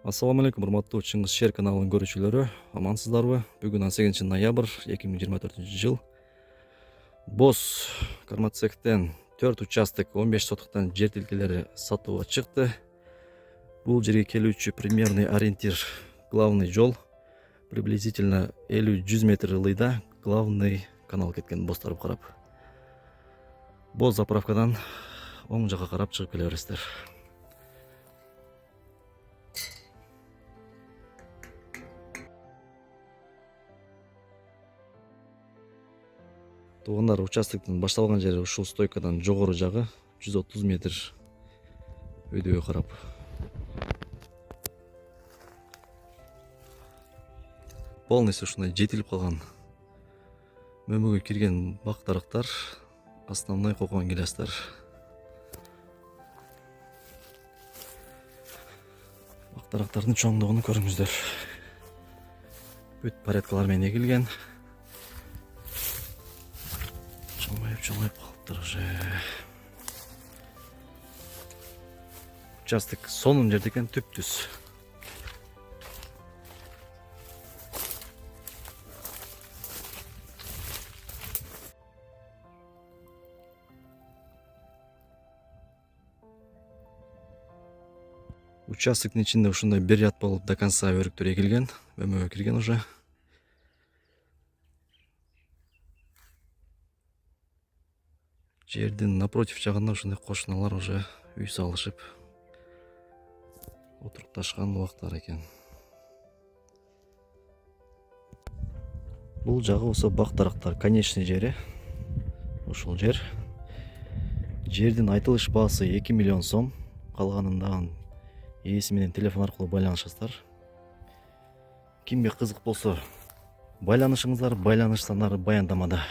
Ассаламу алейкум, урматтуу Чыңгыз Шер каналынын көрүүчүлөрү, амансыздарбы? Бүгүн 8 ноябрь 2024 жыл. Боз Кармацектен 4 участок 15 сотуктан жер тилкелери сатууга чыкты. Бул жерге келүүчү примерный ориентир главный жол приблизительно 50-100 метр ылыйда главный канал кеткен боз тарап карап. Боз заправкадан оң жакка карап чыгып келе бересиздер. Туугандар, участоктун башталган жери ушул стойкадан жогору жагы 130 метр өйдөөгө карап. Полностью ушундай жетилип калган мөмөгө кирген бак дарактар основной кокон гилястар. Бак дарактардын чоңдугун көрүңүздөр. Бүт порядкалар менен эгилген. Чоңоюп калыптыр уже. Участок сонун жерде экен, түп-түз. Участоктун ичинде ушундай бир ряд болуп до конца өрүктөр эгилген, мөмөгө кирген уже. Жердин напротив жагында ушундай кошуналар уже үй салышып отурукташкан убактар экен. Бул жагы болсо бак дарактар конечный жери. Ушул жер. Жердин айтылыш баасы 2 миллион сом. Калганын ээси менен телефон аркылуу байланышасыздар. Кимге кызык болсо байланышыңыздар, байланыш сандары баяндамада.